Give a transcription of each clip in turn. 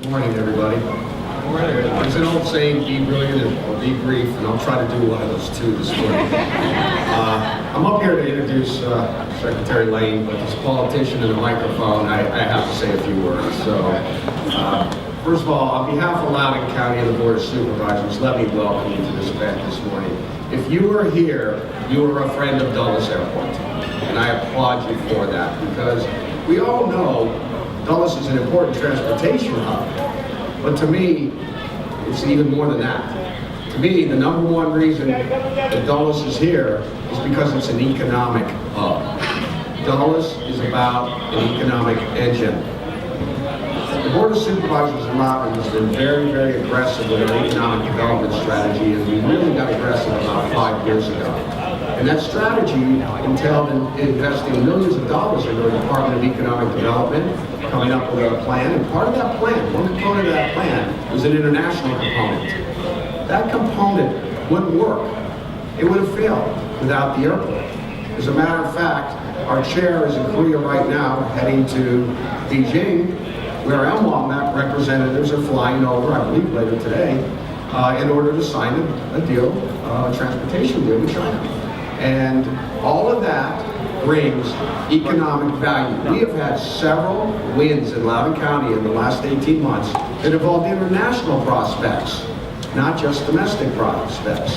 Morning, everybody. It's an old saying, be brilliant or be brief, and I'll try to do one of those two this morning. I'm up here to introduce Secretary Layne, but as a politician in a microphone, I have to say a few words. So, first of all, on behalf of Loudoun County and the Board of Supervisors, let me welcome you to this event this morning. If you are here, you are a friend of Dulles Airport, and I applaud you for that, because we all know Dulles is an important transportation hub, but to me, it's even more than that. To me, the number one reason that Dulles is here is because it's an economic hub. Dulles is about an economic engine. The Board of Supervisors in Loudoun has been very, very aggressive with our economic development strategy, and we really got aggressive about 5 years ago. And that strategy entailed investing millions of dollars into the Department of Economic Development, coming up with a plan, and part of that plan, one component of that plan, was an international component. That component wouldn't work. It would have failed without the airport. As a matter of fact, our chair is in Korea right now, heading to Beijing, where MWA representatives are flying over, I believe later today, in order to sign a deal, a transportation deal with China. And all of that brings economic value. We have had several wins in Loudoun County in the last 18 months that involved international prospects, not just domestic prospects.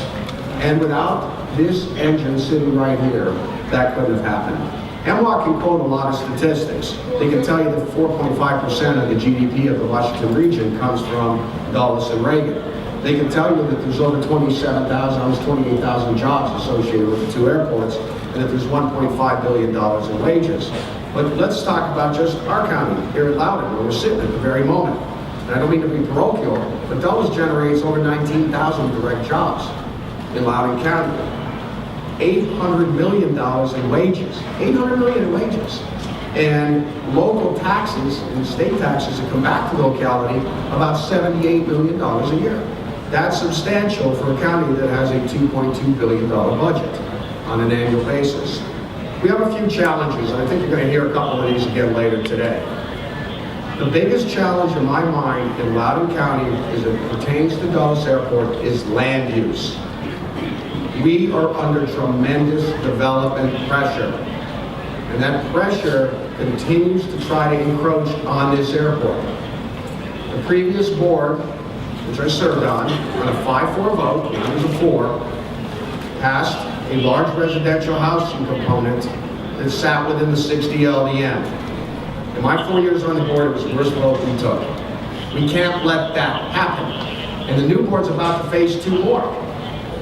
And without this engine sitting right here, that couldn't have happened. MWA can quote a lot of statistics. They can tell you that 4.5% of the GDP of the Washington region comes from Dulles and Reagan. They can tell you that there's over 27,000, almost 28,000 jobs associated with the two airports, and that there's $1.5 billion in wages. But let's talk about just our county here at Loudoun, where we're sitting at the very moment. And I don't mean to be parochial, but Dulles generates over 19,000 direct jobs in Loudoun County. $800 million in wages. $800 million in wages. And local taxes and state taxes that come back to the locality, about $78 million a year. That's substantial for a county that has a $2.2 billion budget on an annual basis. We have a few challenges, and I think you're going to hear a couple of these again later today. The biggest challenge in my mind in Loudoun County as it pertains to Dulles Airport is land use. We are under tremendous development pressure, and that pressure continues to try to encroach on this airport. The previous board, which I served on a 5-4 vote, and I was a 4, passed a large residential housing component that sat within the 60 LDN. In my 4 years on the board, it was the worst vote we took. We can't let that happen. And the new board's about to face 2 more.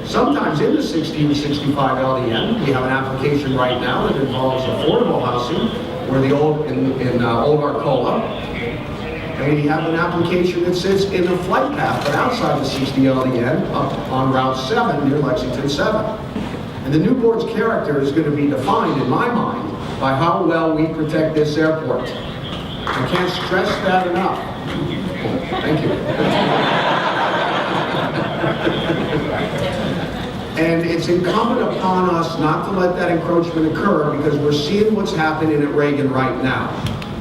Sometimes in the 60 and 65 LDN, we have an application right now that involves affordable housing, where the old Old Arcola, and we have an application that sits in a flight path, but outside the 60 LDN, up on Route 7 near Lexington 7. And the new board's character is going to be defined, in my mind, by how well we protect this airport. I can't stress that enough. Thank you. And it's incumbent upon us not to let that encroachment occur, because we're seeing what's happening at Reagan right now.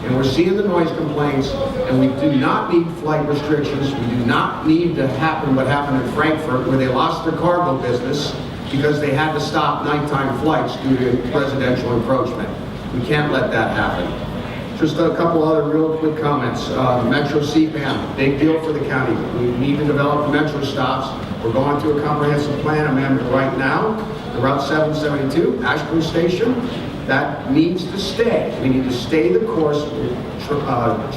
And we're seeing the noise complaints, and we do not need flight restrictions. We do not need to happen what happened in Frankfurt, where they lost their cargo business because they had to stop nighttime flights due to residential encroachment. We can't let that happen. Just a couple other real quick comments. Metro CPAM, big deal for the county. We need to develop metro stops. We're going through a comprehensive plan amendment right now. The Route 772, Ashburn Station, that needs to stay. We need to stay the course with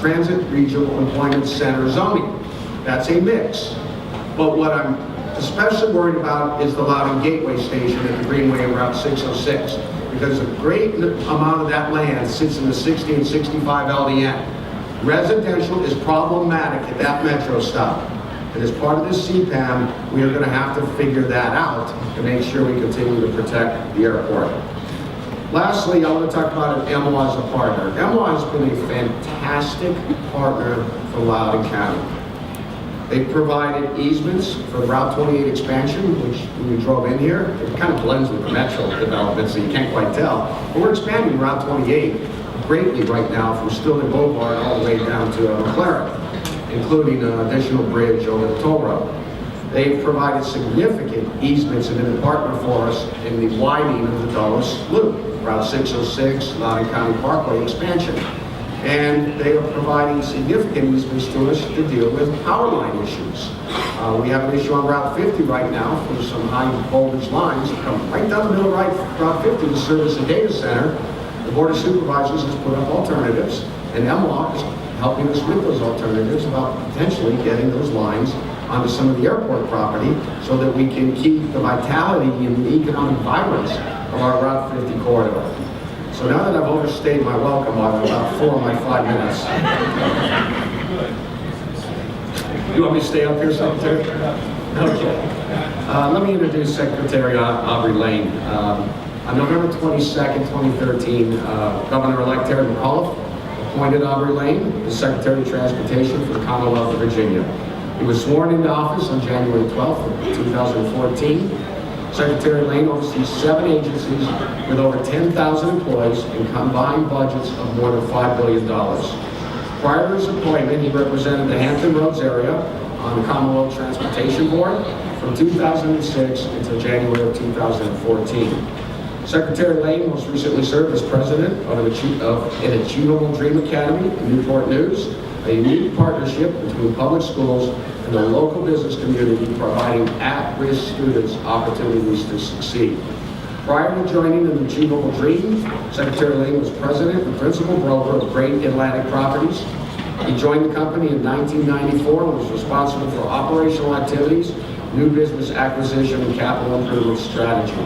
Transit Regional Employment Center zoning. That's a mix. But what I'm especially worried about is the Loudoun Gateway Station at the Greenway and Route 606, because a great amount of that land sits in the 60 and 65 LDN. Residential is problematic at that metro stop. And as part of this CPAM, we are going to have to figure that out to make sure we continue to protect the airport. Lastly, I want to talk about MWA as a partner. MWA has been a fantastic partner for Loudoun County. They provided easements for the Route 28 expansion, which when we drove in here, it kind of blends with the metro development, so you can't quite tell. But we're expanding Route 28 greatly right now from Sterling Boulevard all the way down to McLaren. including an additional bridge over the toll road. They've provided significant easements and been a partner for us in the widening of the Dulles Loop, Route 606, Loudoun County Parkway expansion. And they are providing significant easements to us to deal with power line issues. We have an issue on Route 50 right now for some high voltage lines that come right down the middle of Route 50 to service a data center. The Board of Supervisors has put up alternatives, and MLOC is helping us with those alternatives about potentially getting those lines onto some of the airport property so that we can keep the vitality and the economic vibrance of our Route 50 corridor. So now that I've overstayed my welcome on about 4 of my 5 minutes. You want me to stay up here, Secretary? Okay. Let me introduce Secretary Aubrey Layne. On November 22nd, 2013, Governor-elect Terry McAuliffe appointed Aubrey Layne as Secretary of Transportation for the Commonwealth of Virginia. He was sworn into office on January 12th of 2014. Secretary Layne oversees 7 agencies with over 10,000 employees and combined budgets of more than $5 billion. Prior to his appointment, he represented the Hampton Roads area on the Commonwealth Transportation Board from 2006 until January of 2014. Secretary Layne most recently served as president of an Achievable Dream Academy in Newport News, a unique partnership between public schools and the local business community, providing at-risk students opportunities to succeed. Prior to joining an Achievable Dream, Secretary Layne was president and principal broker of Great Atlantic Properties. He joined the company in 1994 and was responsible for operational activities, new business acquisition, and capital improvement strategy.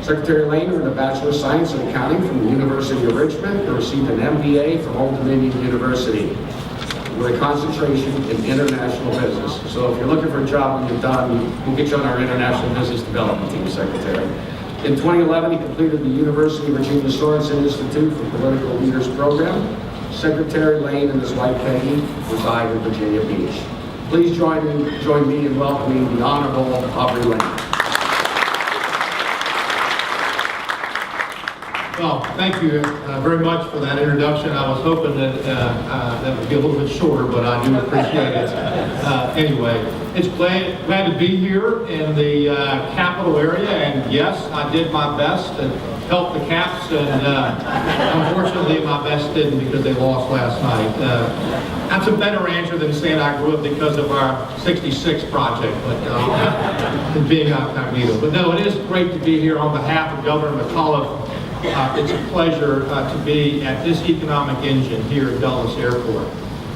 Secretary Layne earned a Bachelor of Science in Accounting from the University of Richmond and received an MBA from Old Dominion University with a concentration in international business. So if you're looking for a job when you're done, we'll get you on our International Business Development Team, Secretary. In 2011, he completed the University of Virginia Sorensen Institute for Political Leaders Program. Secretary Layne and his wife Peggy reside in Virginia Beach. Please join me in welcoming the Honorable Aubrey Layne. Well, thank you very much for that introduction. I was hoping that that would be a little bit shorter, but I do appreciate it. Anyway, it's glad to be here in the capital area, and yes, I did my best to help the Caps, and unfortunately my best didn't because they lost last night. That's a better answer than saying I grew up because of our 66 project, but being incognito. But no, it is great to be here on behalf of Governor McAuliffe. It's a pleasure to be at this economic engine here at Dulles Airport.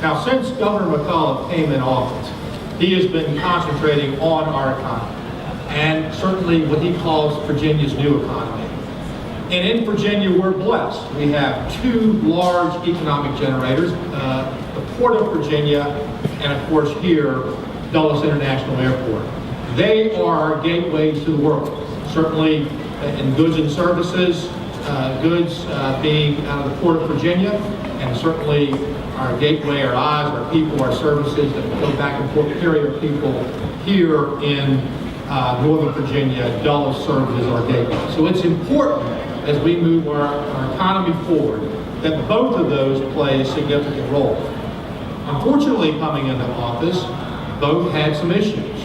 Now, since Governor McAuliffe came in office, he has been concentrating on our economy, and certainly what he calls Virginia's new economy. And in Virginia, we're blessed. We have 2 large economic generators, the Port of Virginia, and of course here, Dulles International Airport. They are our gateway to the world, certainly in goods and services, goods being out of the Port of Virginia, and certainly our gateway, our eyes, our people, our services that go back and forth, carry our people here in Northern Virginia. Dulles serves as our gateway. So it's important as we move our economy forward that both of those play a significant role. Unfortunately, coming into office, both had some issues.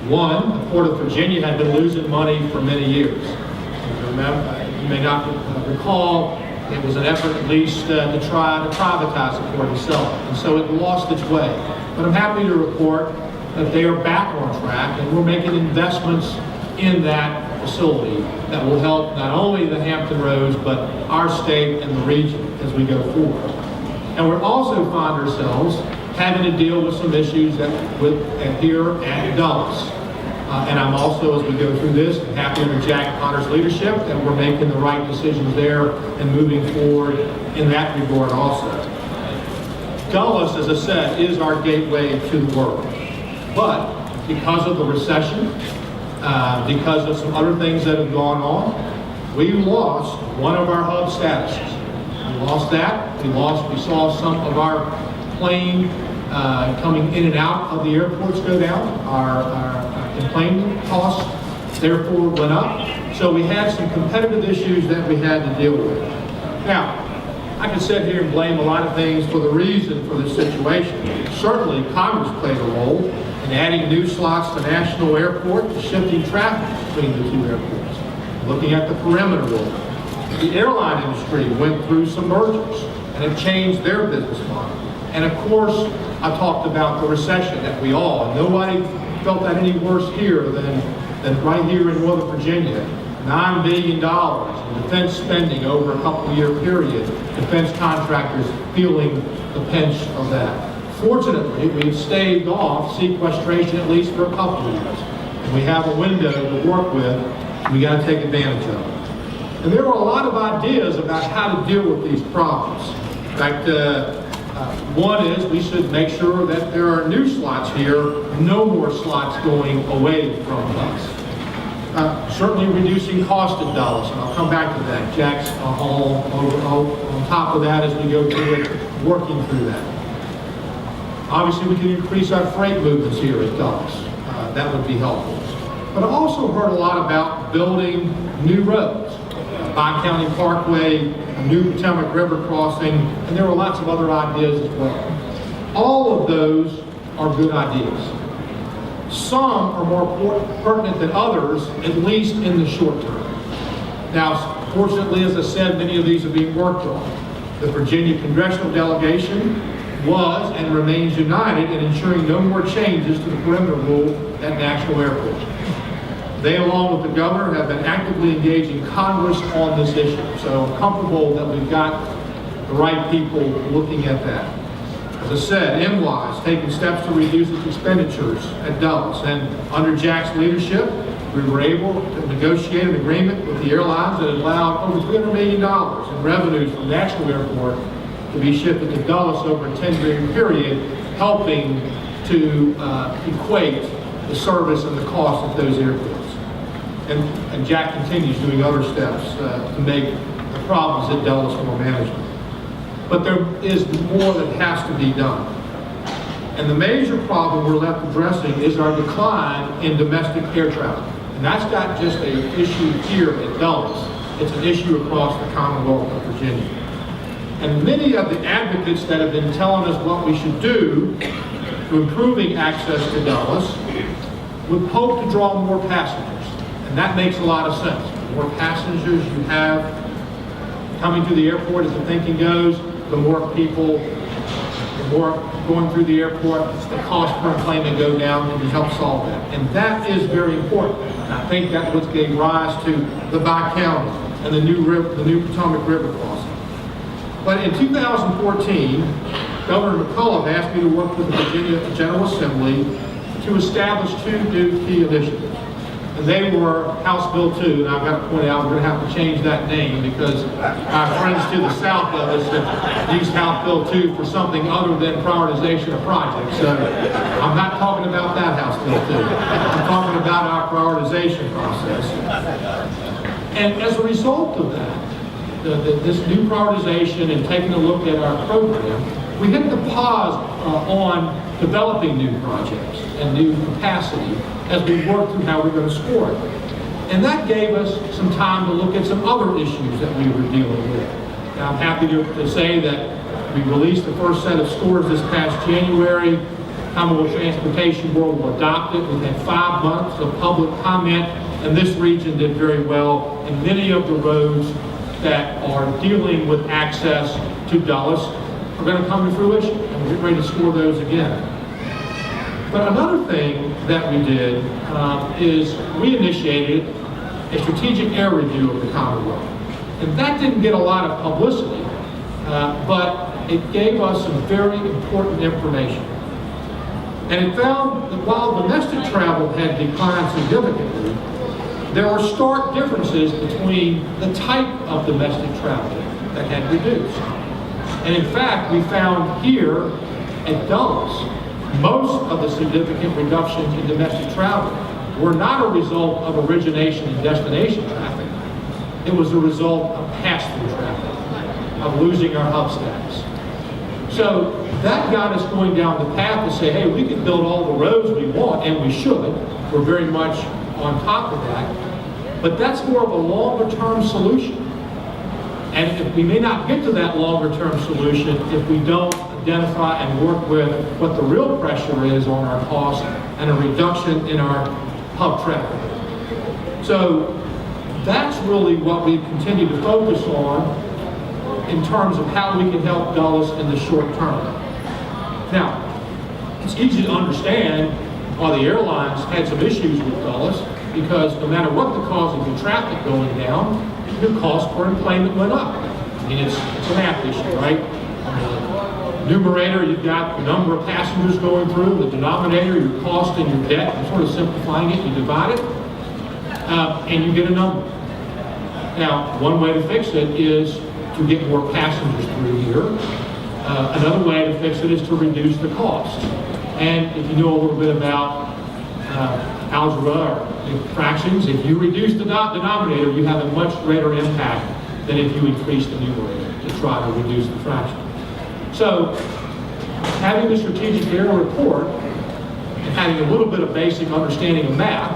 One, the Port of Virginia had been losing money for many years. You may not recall, it was an effort at least to try to privatize the port and sell it. And so it lost its way. But I'm happy to report that they are back on track, and we're making investments in that facility that will help not only the Hampton Roads, but our state and the region as we go forward. And we're also find ourselves having to deal with some issues here at Dulles. And I'm also, as we go through this, happy under Jack Connor's leadership that we're making the right decisions there and moving forward in that regard also. Dulles, as I said, is our gateway to the world. But because of the recession, because of some other things that have gone on, we lost one of our hub statuses. We lost that. We saw some of our plane coming in and out of the airports go down. Our plane costs therefore went up. So we had some competitive issues that we had to deal with. Now, I could sit here and blame a lot of things for the reason for this situation. Certainly, Congress played a role in adding new slots to National Airport and shifting traffic between the two airports. Looking at the perimeter role, the airline industry went through some mergers and it changed their business model. And of course, I talked about the recession that we all, and nobody felt that any worse here than right here in Northern Virginia. $9 billion in defense spending over a couple-year period. Defense contractors feeling the pinch of that. Fortunately, we've staved off sequestration at least for a couple of years. And we have a window to work with, and we got to take advantage of it. And there were a lot of ideas about how to deal with these problems. In fact, one is we should make sure that there are new slots here, no more slots going away from us. Certainly reducing cost of dollars, and I'll come back to that. Jack's all on top of that as we go through it, working through that. Obviously, we can increase our freight movements here at Dulles. That would be helpful. But I also heard a lot about building new roads. Bi-County Parkway, a new Potomac River crossing, and there were lots of other ideas as well. All of those are good ideas. Some are more pertinent than others, at least in the short term. Now, fortunately, as I said, many of these are being worked on. The Virginia congressional delegation was and remains united in ensuring no more changes to the perimeter rule at National Airport. They, along with the governor, have been actively engaging Congress on this issue. So I'm comfortable that we've got the right people looking at that. As I said, MWise taking steps to reduce its expenditures at Dulles. And under Jack's leadership, we were able to negotiate an agreement with the airlines that allowed over $300 million in revenues from National Airport to be shifted to Dulles over a 10-year period, helping to equate the service and the cost of those airports. And Jack continues doing other steps to make the problems at Dulles more manageable. But there is more that has to be done. And the major problem we're left addressing is our decline in domestic air travel. And that's not just an issue here at Dulles. It's an issue across the Commonwealth of Virginia. And many of the advocates that have been telling us what we should do to improving access to Dulles would hope to draw more passengers. And that makes a lot of sense. The more passengers you have coming to the airport, as the thinking goes, the more people, the more going through the airport, the cost per enplanement go down, and we help solve that. And that is very important. And I think that's what gave rise to the Bi-County and the new Potomac River crossing. But in 2014, Governor McCullough asked me to work with the Virginia General Assembly to establish two new key initiatives. And they were House Bill 2, and I've got to point out we're going to have to change that name because our friends to the south of us have used House Bill 2 for something other than prioritization of projects. So I'm not talking about that House Bill 2. I'm talking about our prioritization process. And as a result of that, this new prioritization and taking a look at our program, we hit the pause on developing new projects and new capacity as we work through how we're going to score it. And that gave us some time to look at some other issues that we were dealing with. Now, I'm happy to say that we released the first set of scores this past January. Commonwealth Transportation Board will adopt it. We've had 5 months of public comment, and this region did very well. And many of the roads that are dealing with access to Dulles are going to come to fruition, and we're getting ready to score those again. But another thing that we did is we initiated a strategic air review of the Commonwealth. And that didn't get a lot of publicity, but it gave us some very important information. And it found that while domestic travel had declined significantly, there were stark differences between the type of domestic travel that had reduced. And in fact, we found here at Dulles, most of the significant reductions in domestic travel were not a result of origination and destination traffic. It was a result of pass-through traffic, of losing our hub status. So that got us going down the path to say, hey, we can build all the roads we want, and we should. We're very much on top of that. But that's more of a longer-term solution. And if we may not get to that longer-term solution if we don't identify and work with what the real pressure is on our costs and a reduction in our hub traffic. So that's really what we continue to focus on in terms of how we can help Dulles in the short term. Now, it's easy to understand why the airlines had some issues with Dulles, because no matter what the cause of the traffic going down, your cost per enplanement went up. I mean, it's a math issue, right? Numerator, you've got the number of passengers going through. The denominator, your cost and your debt. I'm sort of simplifying it. You divide it, and you get a number. Now, one way to fix it is to get more passengers through here. Another way to fix it is to reduce the cost. And if you know a little bit about algebra or fractions, if you reduce the denominator, you have a much greater impact than if you increase the numerator to try to reduce the fraction. So, having the strategic air report and having a little bit of basic understanding of math,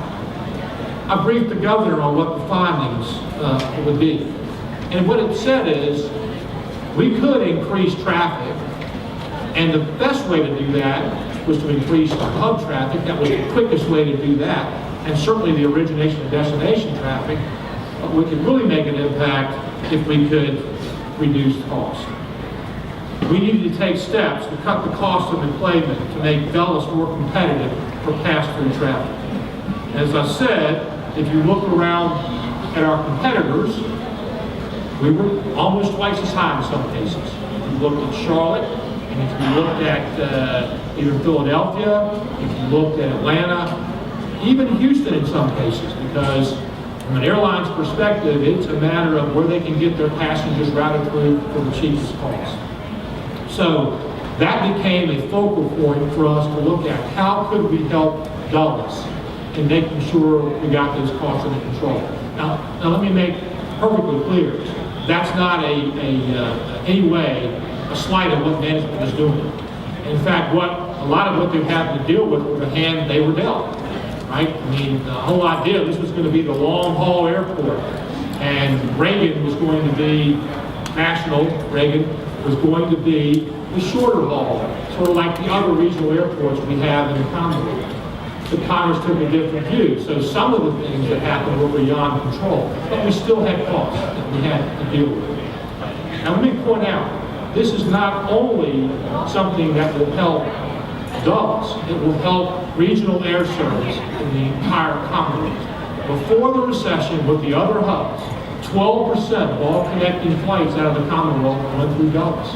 I briefed the governor on what the findings would be. And what it said is, we could increase traffic, and the best way to do that was to increase our hub traffic. That was the quickest way to do that, and certainly the origination and destination traffic. But we could really make an impact if we could reduce cost. We needed to take steps to cut the cost of enplanement to make Dulles more competitive for pass-through traffic. As I said, if you look around at our competitors, we were almost twice as high in some cases. If you looked at Charlotte, and if you looked at either Philadelphia, if you looked at Atlanta, even Houston in some cases, because from an airline's perspective, it's a matter of where they can get their passengers routed through for the cheapest cost. So that became a focal point for us to look at how could we help Dulles in making sure we got those costs under control. Now let me make perfectly clear, that's not any way a slight of what management is doing. In fact, a lot of what they've had to deal with the hand they were dealt, right? I mean, the whole idea, this was going to be the long-haul airport, and Reagan was going to be national, Reagan was going to be the shorter haul, sort of like the other regional airports we have in the Commonwealth. But Congress took a different view, so some of the things that happened were beyond control, but we still had costs that we had to deal with. Now let me point out, this is not only something that will help Dulles, it will help regional air service in the entire Commonwealth. Before the recession, with the other hubs, 12% of all connecting flights out of the Commonwealth went through Dulles.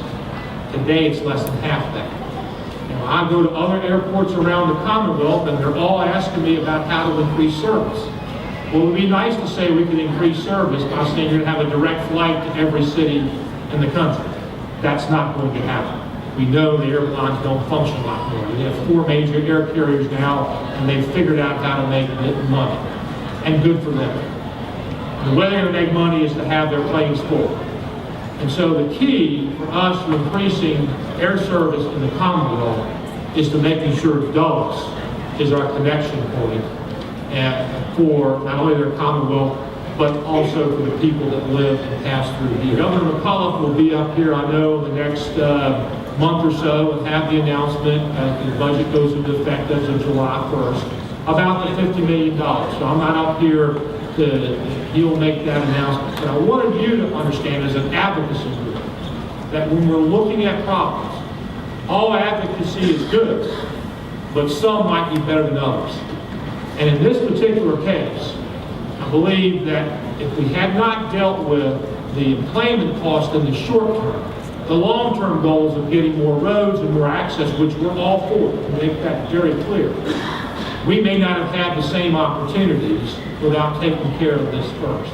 Today, it's less than half that. Now, I go to other airports around the Commonwealth, and they're all asking me about how to increase service. Well, it would be nice to say we could increase service by saying you're going to have a direct flight to every city in the country. That's not going to happen. We know the airlines don't function like that. We have 4 major air carriers now, and they've figured out how to make money, and good for them. The way they're going to make money is to have their planes full. And so the key for us to increasing air service in the Commonwealth is to making sure Dulles is our connection point for not only their Commonwealth, but also for the people that live and pass through here. Governor McCullough will be up here, I know, in the next month or so and have the announcement, the budget goes into effect as of July 1st, about the $50 million. So I'm not up here he'll make that announcement. But I wanted you to understand as an advocacy group that when we're looking at problems, all advocacy is good, but some might be better than others. And in this particular case, I believe that if we had not dealt with the employment cost in the short term, the long-term goals of getting more roads and more access, which we're all for, to make that very clear, we may not have had the same opportunities without taking care of this first.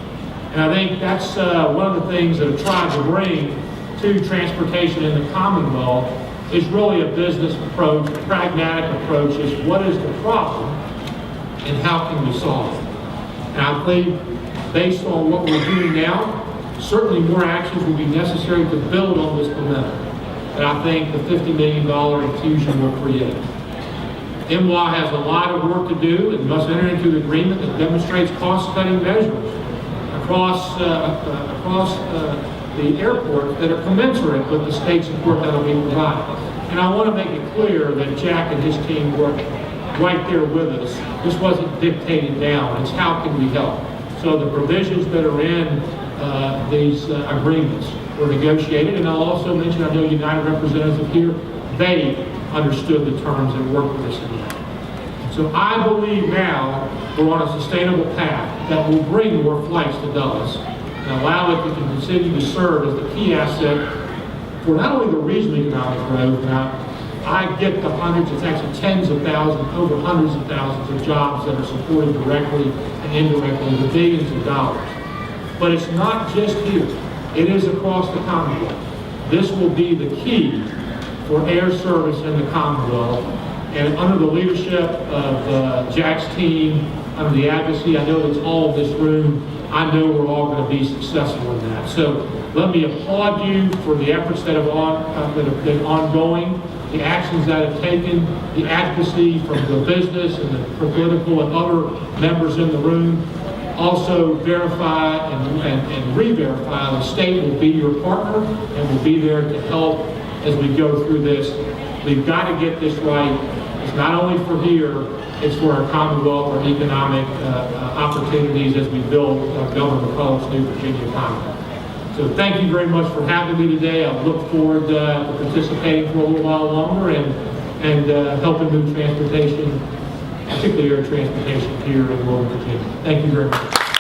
And I think that's one of the things that I've tried to bring to transportation in the Commonwealth is really a business approach, a pragmatic approach is what is the problem and how can we solve it. And I think based on what we're doing now, certainly more actions will be necessary to build on this momentum. And I think the $50 million infusion will create. MWA has a lot of work to do and must enter into an agreement that demonstrates cost-cutting measures across the airport that are commensurate with the state support that will be provided. And I want to make it clear that Jack and his team worked right there with us. This wasn't dictated down, it's how can we help? So the provisions that are in these agreements were negotiated, and I'll also mention, I know United representative here, they understood the terms and worked with us in that. So I believe now we're on a sustainable path that will bring more flights to Dulles and allow it to continue to serve as the key asset for not only the regional economic growth. Now, I get the hundreds, it's actually tens of thousands, over hundreds of thousands of jobs that are supported directly and indirectly with billions of dollars. But it's not just here. It is across the Commonwealth. This will be the key for air service in the Commonwealth. And under the leadership of Jack's team, under the advocacy, I know it's all in this room, I know we're all going to be successful in that. So let me applaud you for the efforts that have been ongoing, the actions that have taken, the advocacy from the business and the political and other members in the room. Also verify and re-verify the state will be your partner and will be there to help as we go through this. We've got to get this right. It's not only for here, it's for our Commonwealth, our economic opportunities as we build Governor McCullough's new Virginia Commonwealth. So thank you very much for having me today. I look forward to participating for a little while longer and helping move transportation, particularly air transportation here in Loudoun, Virginia. Thank you very much.